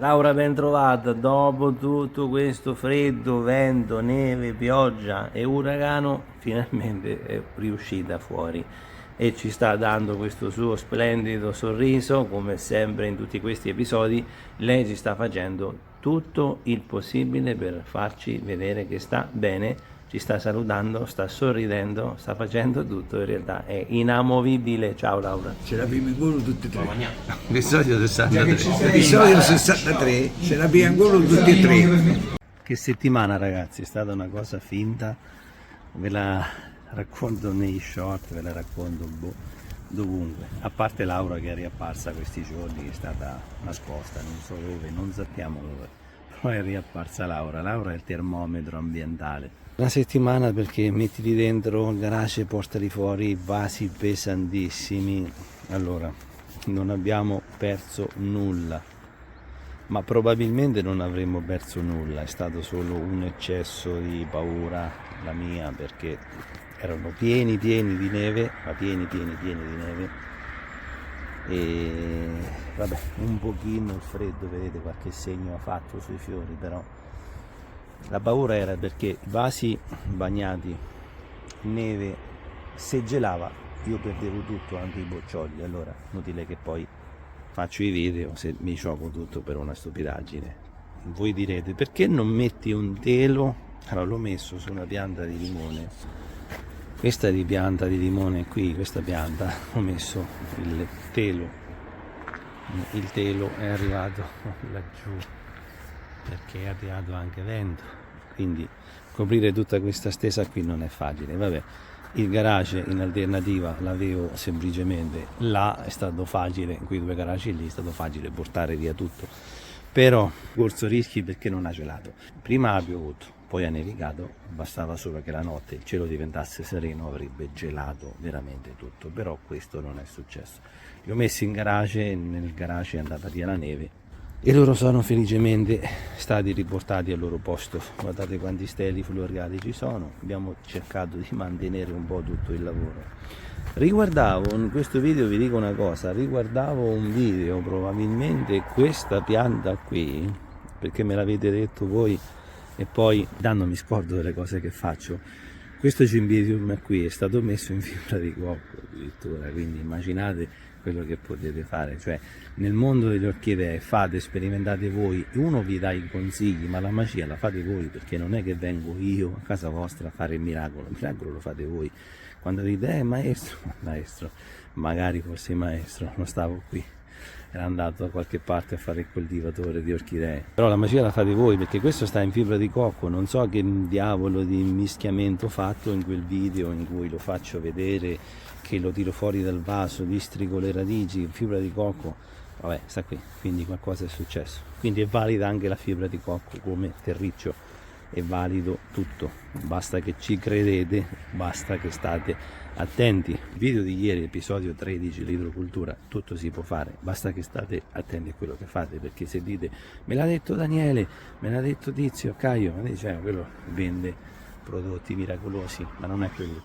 Laura, ben trovata. Dopo tutto questo freddo, vento, neve, pioggia e uragano, finalmente è riuscita fuori e ci sta dando questo suo splendido sorriso, come sempre in tutti questi episodi. Lei ci sta facendo tutto il possibile per farci vedere che sta bene, ci sta salutando, sta sorridendo, sta facendo tutto, in realtà è inamovibile. Ciao Laura. Ce l'abbiamo in gol tutti e tre. Episodio 63. Episodio 63, ce l'abbiamo in gol tutti e tre. Che settimana ragazzi, è stata una cosa finta, ve la racconto nei short, ve la racconto dovunque, a parte Laura che è riapparsa questi giorni, è stata nascosta, non so dove, non sappiamo dove, però è riapparsa Laura. Laura è il termometro ambientale. Una settimana perché mettili dentro il garage, portali fuori, vasi pesantissimi. Allora, non abbiamo perso nulla, ma probabilmente non avremmo perso nulla, è stato solo un eccesso di paura la mia, perché erano pieni di neve, ma pieni di neve, e vabbè, un pochino il freddo, vedete qualche segno ha fatto sui fiori, però la paura era perché i vasi bagnati in neve, se gelava io perdevo tutto, anche i boccioli. Allora inutile che poi faccio i video se mi gioco tutto per una stupidaggine. Voi direte perché non metti un telo? Allora l'ho messo su una pianta di limone, questa di pianta di limone qui, questa pianta, ho messo il telo è arrivato laggiù perché è arrivato anche vento, quindi coprire tutta questa stesa qui non è facile. Vabbè, il garage in alternativa l'avevo semplicemente là, è stato facile, in quei due garage lì è stato facile portare via tutto, però corso rischi perché non ha gelato. Prima ha piovuto, poi ha nevicato, bastava solo che la notte il cielo diventasse sereno, avrebbe gelato veramente tutto, però questo non è successo. Li ho messi in garage, nel garage è andata via la neve e loro sono felicemente stati riportati al loro posto. Guardate quanti steli floreali ci sono, abbiamo cercato di mantenere un po' tutto il lavoro. Riguardavo, in questo video vi dico una cosa, riguardavo un video, probabilmente questa pianta qui, perché me l'avete detto voi e poi danno mi scordo delle cose che faccio. Questo cimbidium qui è stato messo in fibra di cocco addirittura, quindi immaginate quello che potete fare. Cioè nel mondo delle orchidee fate, sperimentate voi, uno vi dà i consigli, ma la magia la fate voi, perché non è che vengo io a casa vostra a fare il miracolo lo fate voi. Quando dite maestro, magari fosse maestro, non stavo qui, era andato da qualche parte a fare il coltivatore di orchidee, però la magia la fate voi, perché questo sta in fibra di cocco. Non so che diavolo di mischiamento fatto in quel video in cui lo faccio vedere che lo tiro fuori dal vaso, distrigo le radici, fibra di cocco, vabbè, sta qui, quindi qualcosa è successo. Quindi è valida anche la fibra di cocco come terriccio, è valido tutto, basta che ci credete, basta che state attenti. Il video di ieri, episodio 13, l'idrocultura, tutto si può fare, basta che state attenti a quello che fate, perché se dite me l'ha detto Daniele, me l'ha detto Tizio, Caio, ma dice quello vende prodotti miracolosi, ma non è quello il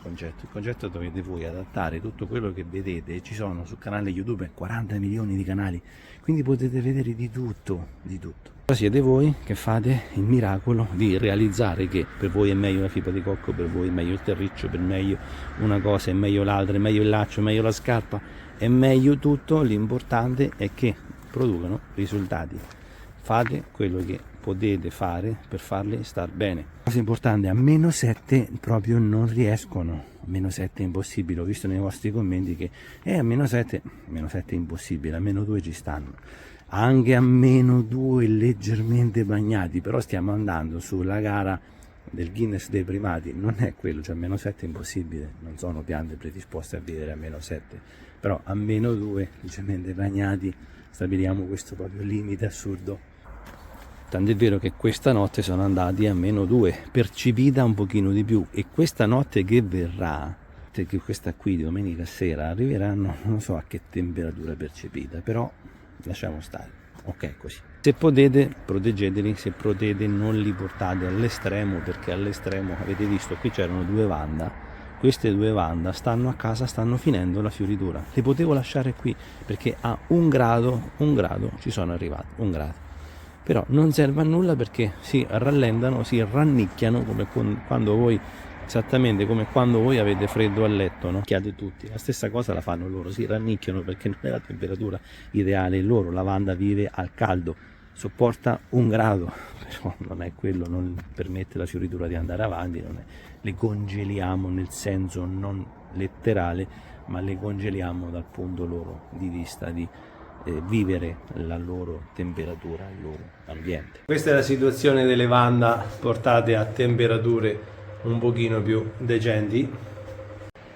concetto dovete voi adattare tutto quello che vedete. Ci sono sul canale YouTube 40 milioni di canali, quindi potete vedere di tutto. Siete voi che fate il miracolo di realizzare che per voi è meglio la fibra di cocco, per voi è meglio il terriccio, per meglio una cosa, è meglio l'altra, è meglio il laccio, è meglio la scarpa, è meglio tutto. L'importante è che producano risultati. Fate quello che potete fare per farli star bene. La cosa importante, a -7 proprio non riescono, a -7 è impossibile. Ho visto nei vostri commenti che a -7 è impossibile, a -2 ci stanno, anche a -2 leggermente bagnati, però stiamo andando sulla gara del Guinness dei primati, non è quello, cioè a -7 è impossibile, non sono piante predisposte a vivere a -7, però a -2 leggermente bagnati stabiliamo questo proprio limite assurdo. Tant'è vero che questa notte sono andati a -2, percepita un pochino di più, e questa notte che verrà, perché questa qui di domenica sera arriveranno, non so a che temperatura percepita, però lasciamo stare, ok così. Se potete proteggeteli, se potete non li portate all'estremo, perché all'estremo avete visto qui c'erano due Vanda, queste due Vanda stanno a casa, stanno finendo la fioritura, le potevo lasciare qui perché a un grado ci sono arrivati, 1 grado. però non serve a nulla perché si rallentano, si rannicchiano come quando voi, esattamente come quando voi avete freddo a letto, no? Chiate tutti, la stessa cosa la fanno loro, si rannicchiano perché non è la temperatura ideale. Loro, lavanda, vive al caldo, sopporta 1 grado, però non è quello, non permette la fioritura di andare avanti, non è, le congeliamo nel senso non letterale, ma le congeliamo dal punto loro di vista di vivere la loro temperatura, il loro ambiente. Questa è la situazione delle lavanda portate a temperature un pochino più decenti.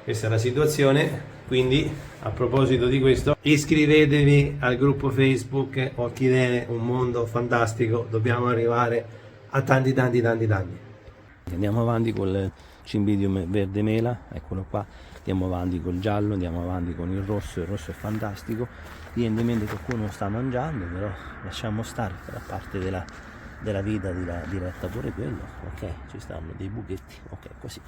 Questa è la situazione, quindi a proposito di questo iscrivetevi al gruppo Facebook Orchidee, un mondo fantastico, dobbiamo arrivare a tanti. Andiamo avanti col cimbidium verde mela, eccolo qua, andiamo avanti col giallo, andiamo avanti con il rosso è fantastico. Evidentemente qualcuno sta mangiando, però lasciamo stare, per la parte della vita diretta pure quello, ok, ci stanno dei buchetti, ok, così,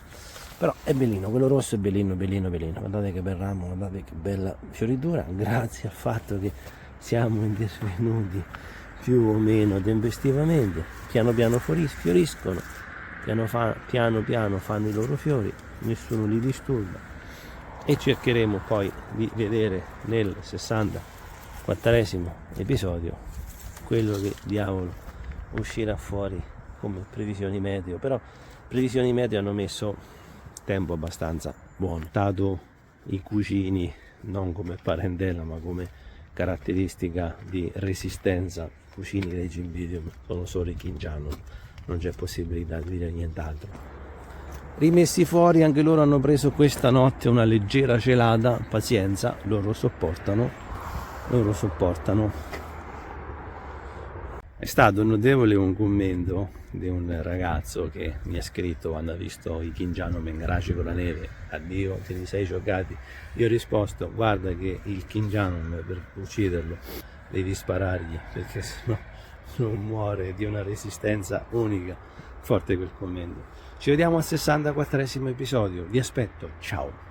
però è bellino, quello rosso è bellino, guardate che bel ramo, guardate che bella fioritura, grazie al fatto che siamo intervenuti più o meno tempestivamente, piano piano fioriscono, piano piano fanno i loro fiori, nessuno li disturba, e cercheremo poi di vedere nel 64esimo episodio quello che diavolo uscirà fuori come previsioni meteo. Però previsioni meteo hanno messo tempo abbastanza buono, dato i cucini non come parentela ma come caratteristica di resistenza. Cucini dei cimbidium sono solo i Kinjanon, non c'è possibilità di dire nient'altro. Rimessi fuori, anche loro hanno preso questa notte una leggera celata, pazienza, loro sopportano. È stato notevole un commento di un ragazzo che mi ha scritto quando ha visto i Kinjanon Mengaraci con la neve: addio, te li sei giocati. Io ho risposto: guarda che il Kinjanon, per ucciderlo devi sparargli, perché sennò non muore di una resistenza unica. Forte quel commento. Ci vediamo al 64esimo episodio, vi aspetto, ciao.